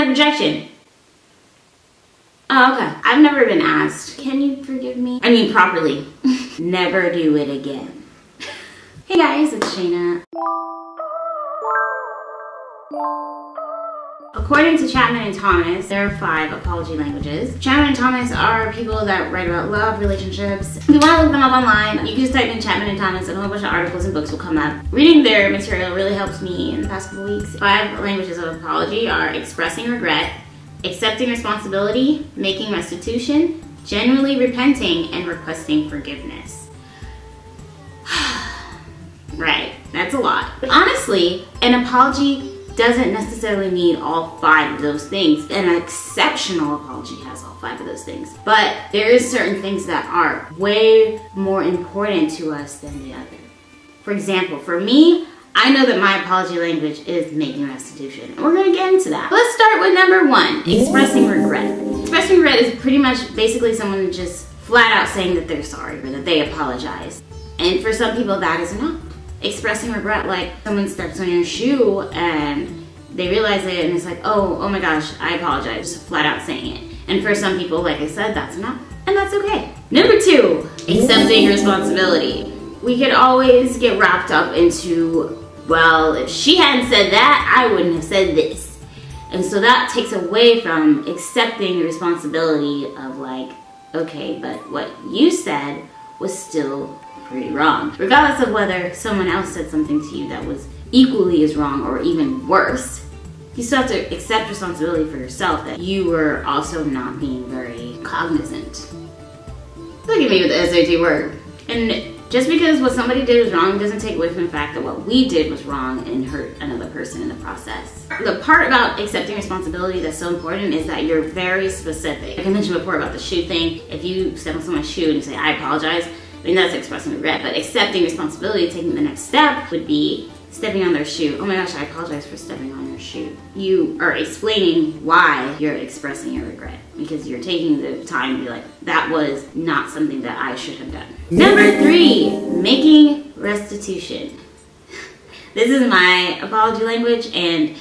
of rejection. Oh, okay. I've never been asked, can you forgive me? I mean, properly. Never do it again. Hey guys, it's Shayna. According to Chapman and Thomas, there are 5 apology languages. Chapman and Thomas are people that write about love, relationships. If you want to look them up online, you can just type in Chapman and Thomas and a whole bunch of articles and books will come up. Reading their material really helps me in the past couple weeks. 5 languages of apology are expressing regret, accepting responsibility, making restitution, genuinely repenting, and requesting forgiveness. Right, that's a lot. But honestly, an apology doesn't necessarily need all 5 of those things. An exceptional apology has all 5 of those things. But there is certain things that are way more important to us than the other. For example, for me, I know that my apology language is making restitution. And we're gonna get into that. Let's start with number 1, expressing regret. Expressing regret is pretty much basically someone just flat out saying that they're sorry or that they apologize. And for some people that is enough. Expressing regret, like someone steps on your shoe and they realize it and it's like, oh my gosh, I apologize, just flat out saying it. And for some people, like I said, that's enough, and that's okay. Number 2, accepting responsibility. We could always get wrapped up into, well, if she hadn't said that, I wouldn't have said this. And so that takes away from accepting the responsibility of like, okay, but what you said was still pretty wrong. Regardless of whether someone else said something to you that was equally as wrong or even worse, you still have to accept responsibility for yourself that you were also not being very cognizant. Look at me with the SAT word. And just because what somebody did was wrong doesn't take away from the fact that what we did was wrong and hurt another person in the process. The part about accepting responsibility that's so important is that you're very specific. Like I mentioned before about the shoe thing, if you step on someone's shoe and you say, I apologize, I mean, that's expressing regret, but accepting responsibility, taking the next step would be stepping on their shoe. Oh my gosh, I apologize for stepping on your shoe. You are explaining why you're expressing your regret because you're taking the time to be like, that was not something that I should have done. Number 3, making restitution. This is my apology language and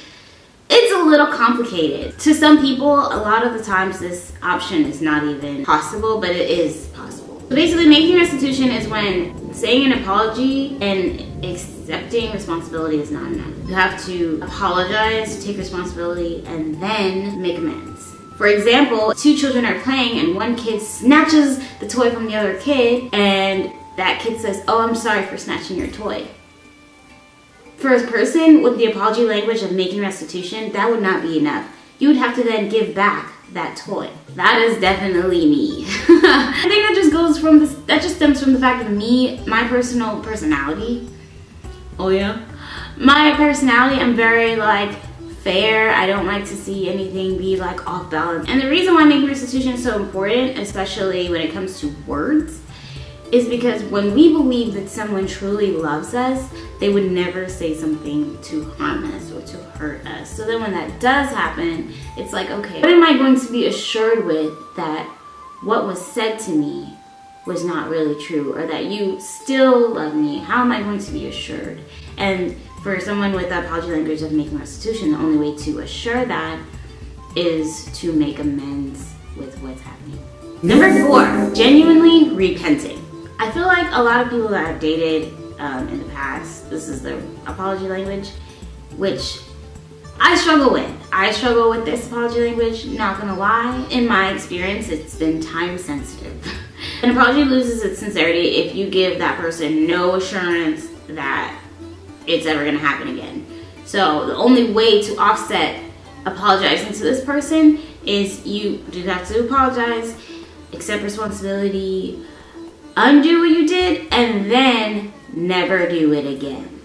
it's a little complicated. To some people, a lot of the times this option is not even possible, but it is possible. So basically, making restitution is when saying an apology and accepting responsibility is not enough. You have to apologize, take responsibility, and then make amends. For example, 2 children are playing and one kid snatches the toy from the other kid and that kid says, oh, I'm sorry for snatching your toy. For a person with the apology language of making restitution, that would not be enough. You would have to then give back that toy. That is definitely me. I think that just goes from this, that just stems from the fact of me, my personal personality. Oh yeah? My personality, I'm very like fair. I don't like to see anything be like off balance. And the reason why making restitution is so important, especially when it comes to words, is because when we believe that someone truly loves us, they would never say something to harm us or to hurt us. So then when that does happen, it's like, okay, what am I going to be assured with that what was said to me was not really true, or that you still love me? How am I going to be assured? And for someone with the apology language of making restitution, the only way to assure that is to make amends with what's happening. Number 4, genuinely repenting. I feel like a lot of people that I've dated in the past, this is their apology language, which I struggle with. I struggle with this apology language, not gonna lie. In my experience, it's been time sensitive. An apology loses its sincerity if you give that person no assurance that it's ever gonna happen again. So the only way to offset apologizing to this person is you do have to apologize, accept responsibility, undo what you did, and then never do it again.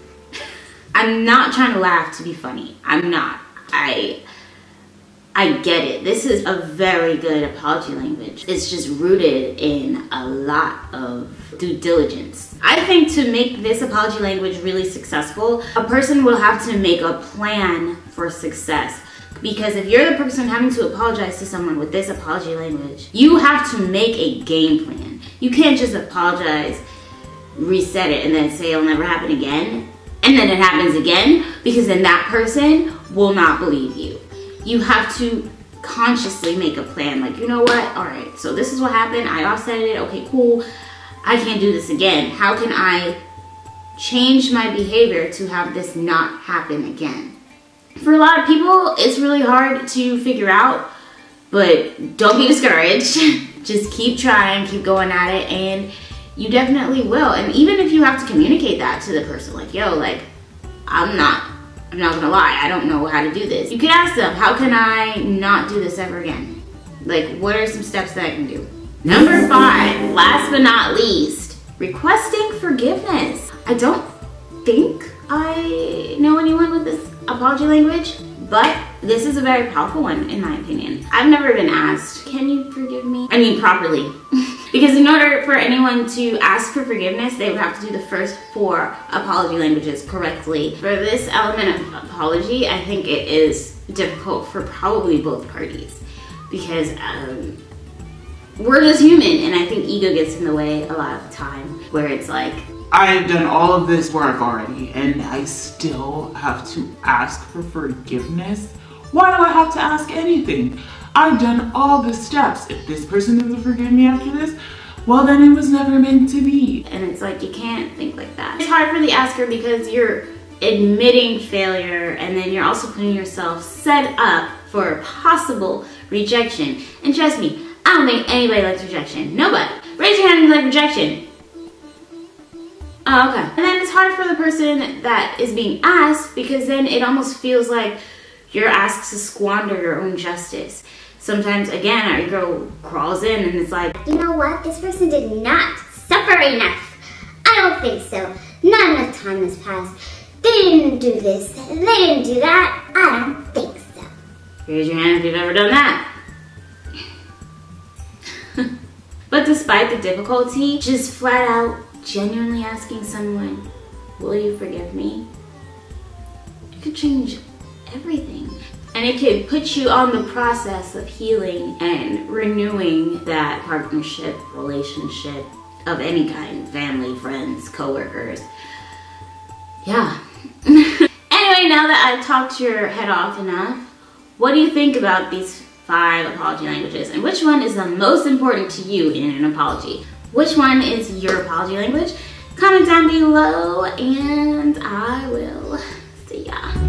I'm not trying to laugh to be funny. I'm not. I get it. This is a very good apology language. It's just rooted in a lot of due diligence. I think to make this apology language really successful, a person will have to make a plan for success. Because if you're the person having to apologize to someone with this apology language, you have to make a game plan. You can't just apologize, reset it, and then say it'll never happen again, and then it happens again, because then that person will not believe you. You have to consciously make a plan. Like, you know what? All right, so this is what happened. I offset it. Okay, cool. I can't do this again. How can I change my behavior to have this not happen again? For a lot of people, it's really hard to figure out, but don't be discouraged. Just keep trying, keep going at it, and you definitely will. And even if you have to communicate that to the person, like, yo, like, I'm not gonna lie, I don't know how to do this. You could ask them, how can I not do this ever again? Like, what are some steps that I can do? Number 5, last but not least, requesting forgiveness. I don't think I know anyone with this apology language, but this is a very powerful one in my opinion. I've never been asked, can you forgive me? I mean, properly. Because in order for anyone to ask for forgiveness, they would have to do the first 4 apology languages correctly. For this element of apology, I think it is difficult for probably both parties, because we're just human, and I think ego gets in the way a lot of the time, where it's like, I've done all of this work already, and I still have to ask for forgiveness? Why do I have to ask anything? I've done all the steps. If this person doesn't forgive me after this, well, then it was never meant to be. And it's like, you can't think like that. It's hard for the asker because you're admitting failure, and then you're also putting yourself set up for possible rejection. And trust me, I don't think anybody likes rejection. Nobody. Raise your hand if you like rejection. Oh, okay. And then it's hard for the person that is being asked, because then it almost feels like you're asked to squander your own justice. Sometimes, again, our ego crawls in and it's like, you know what? This person did not suffer enough. I don't think so. Not enough time has passed. They didn't do this. They didn't do that. I don't think so. Raise your hand if you've ever done that. But despite the difficulty, just flat out genuinely asking someone, will you forgive me? It could change everything. And it could put you on the process of healing and renewing that partnership, relationship of any kind, family, friends, coworkers. Yeah. Anyway, now that I've talked your head off enough, what do you think about these 5 apology languages, and which one is the most important to you in an apology? Which one is your apology language? Comment down below, and I will see ya.